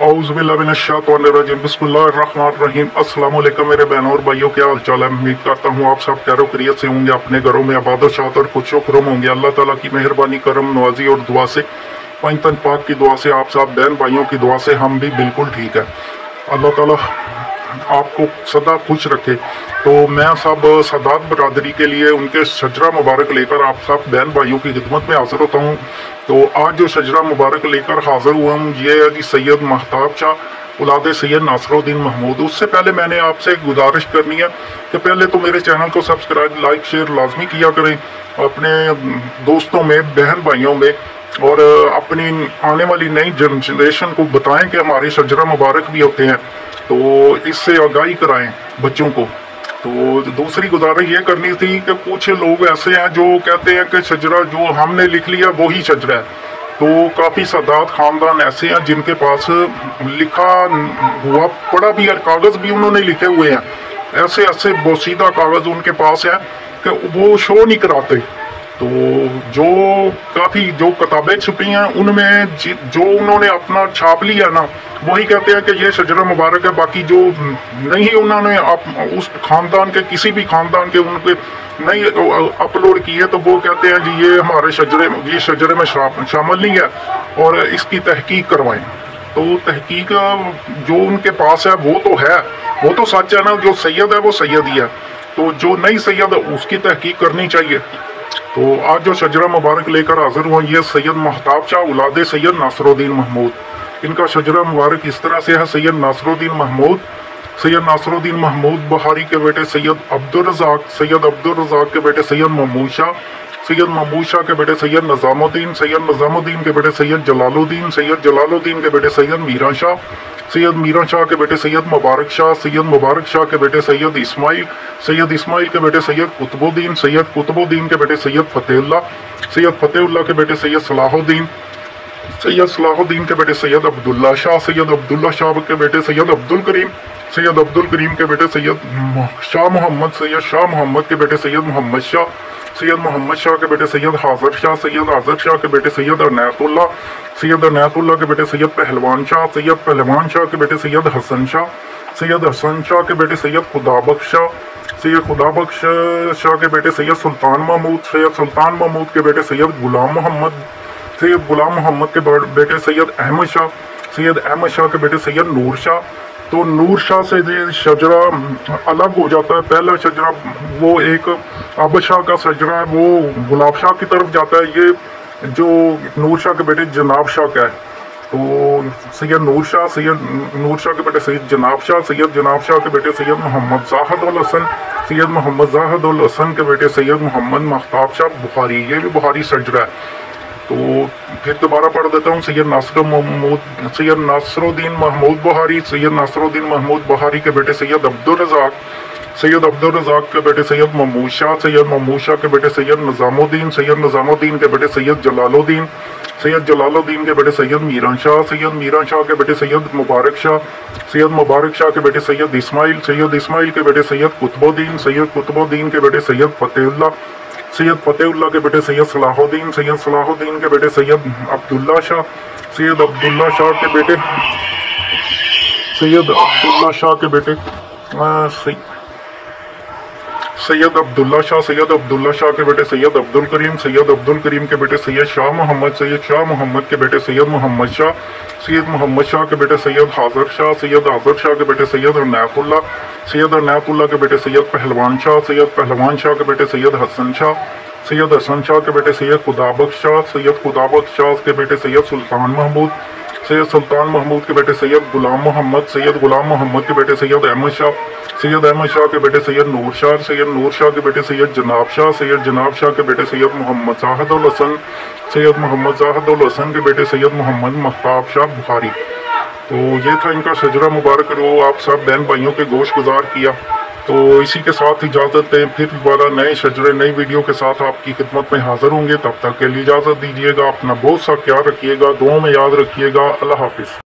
औज़ुबिल्लाहिमिनश्शैतानिर्रजीम बिस्मिल्लाहिर्रहमानिर्रहीम। अस्सलाम वालेकुम मेरे बहनों और भाइयों, क्या हाल चाल है। उम्मीद करता हूँ आप सब खैर खैरियत से होंगे, अपने घरों में आबाद-ओ-शाद और खुश-ओ-खुर्रम होंगे। अल्लाह ताला की मेहरबानी, करम नवाजी और दुआ से, पंजतन पाक की दुआ से, आप सब बहन भाइयों की दुआ से हम भी बिल्कुल ठीक है। अल्लाह ताला आपको सदा खुश रखे। तो मैं सब सादात बरादरी के लिए उनके शजरा मुबारक लेकर आप सब बहन भाइयों की खिदमत में हाजिर होता हूँ। तो आज जो शजरा मुबारक लेकर हाजिर हुआ हूँ ये है जी सैयद महताब शाह औलाद सैयद नासरुद्दीन महमूद। उससे पहले मैंने आपसे एक गुजारिश करनी है कि पहले तो मेरे चैनल को सब्सक्राइब, लाइक, शेयर लाजमी किया करें अपने दोस्तों में, बहन भाइयों में, और अपनी आने वाली नई जनरेशन को बताएं कि हमारे शजरा मुबारक भी होते हैं, तो इससे आगाही कराएं बच्चों को। तो दूसरी गुजारिश ये करनी थी कि कुछ लोग ऐसे हैं जो कहते हैं कि शजरा जो हमने लिख लिया वही शजरा है। तो काफ़ी सादात ख़ानदान ऐसे हैं जिनके पास लिखा हुआ पढ़ा भी है, कागज़ भी उन्होंने लिखे हुए हैं, ऐसे ऐसे बोसीदा कागज़ उनके पास है कि वो शो नहीं कराते। तो जो काफ़ी जो किताबें छपी हैं उनमें जो उन्होंने अपना छाप लिया ना, वही कहते हैं कि ये शजरा मुबारक है। बाकी जो नहीं उन्होंने उस ख़ानदान के किसी भी ख़ानदान के उनके नहीं अपलोड किए, तो वो कहते हैं जी ये हमारे ये शजरे में शामिल नहीं है और इसकी तहकीक करवाएं। तो तहकीक जो उनके पास है वो तो है, वो तो सच है ना, जो सैयद है वो सैयद ही है। तो जो नई सैयद है उसकी तहकीक करनी चाहिए। तो आज जो शजरा मुबारक लेकर हाजिर हुआ ये सैयद महताब शाह औलाद सैयद नासरुद्दीन महमूद। इनका शजरा मुबारक इस तरह से है। सैयद नासरुद्दीन महमूद बुखारी के बेटे सैयद अब्दुल रज़ाक के बेटे सैयद महमूद शाह के बेटे सैयद निज़ामुद्दीन के बेटे सैयद जलालुद्दीन के बेटे सैयद मीरा शाह के बेटे सैयद मुबारक शाह के बेटे सैयद इस्माइल के बेटे सैयद कुतुबुद्दीन के बेटे सैयद फतेहुल्लाह के बेटे सैयद सलाहुद्दीन के बेटे सैयद अब्दुल्ला शाह के बेटे सैयद अब्दुल करीम के बेटे सैयद शाह मोहम्मद के बेटे सैयद मोहम्मद शाह के बेटे सैयद हाज़र शाह के बेटे सैयद अनायतुल्लाह के बेटे सैयद पहलवान शाह के बेटे सैयद हसन शाह के बेटे सैयद खुदाबख्श शाह के बेटे सैयद सुल्तान महमूद के बेटे सैयद गुलाम मोहम्मद के बेटे सैयद अहमद शाह के बेटे सैयद नूर शाह। तो नूर शाह से ये शजरा अलग हो जाता है। पहला शजरा वो एक अब शाह का शजरा है, वो गुलाब शाह की तरफ जाता है। ये जो नूर शाह के बेटे जनाब शाह का है, तो सैयद नूर शाह के बेटे सैयद जनाब शाह के बेटे सैयद मोहम्मद जाहिद उल हसन के बेटे सैयद मोहम्मद महताब शाह बुखारी। ये भी बुखारी शजरा है। तो फिर दोबारा पढ़ देता हूँ। सैयद नासरुद्दीन महमूद बुखारी के बेटे सैयद अब्दुल रज़ाक के बेटे सैयद महमूद शाह के बेटे सैयद निज़ामुद्दीन के बेटे सैयद जलालुद्दीन के बेटे सैयद मीरा शाह के बेटे सैयद मुबारक शाह के बेटे सैयद इस्माइल के बेटे सैयद कुतुबुद्दीन के बेटे सैयद फतेहुल्लाह के बेटे सैयद सलाहुद्दीन के बेटे सैयद अब्दुल्ला शाह के बेटे सैयद अब्दुल्ला शाह के बेटे सैयद अब्दुल करीम के बेटे सैयद शाह मोहम्मद के बेटे सैयद मोहम्मद शाह के बेटे सैयद हाज़र शाह के बेटे सैयद अनायतुल्लाह के बेटे सैयद पहलवान शाह के बेटे सैयद हसन शाह के बेटे सैयद खुदाबख्श शाह के बेटे सैयद सुल्तान महमूद के बेटे सैयद गुलाम मोहम्मद के बेटे सैयद अहमद शाह के बेटे सैयद नूर शाह के बेटे सैयद जनाब शाह के बेटे सैयद मोहम्मद जाहिद उल हसन के बेटे सैयद मोहम्मद महताब शाह बुखारी। तो ये था इनका शजरा मुबारक, वो आप सब बहन भाइयों के गोश गुजार किया। तो इसी के साथ इजाज़त दें, फिर दोबारा नए शजरे नई वीडियो के साथ आपकी खिदमत में हाजिर होंगे। तब तक के लिए इजाज़त दीजिएगा। अपना बहुत सा ख्याल रखिएगा, दुआ में याद रखिएगा। अल्लाह हाफिज़।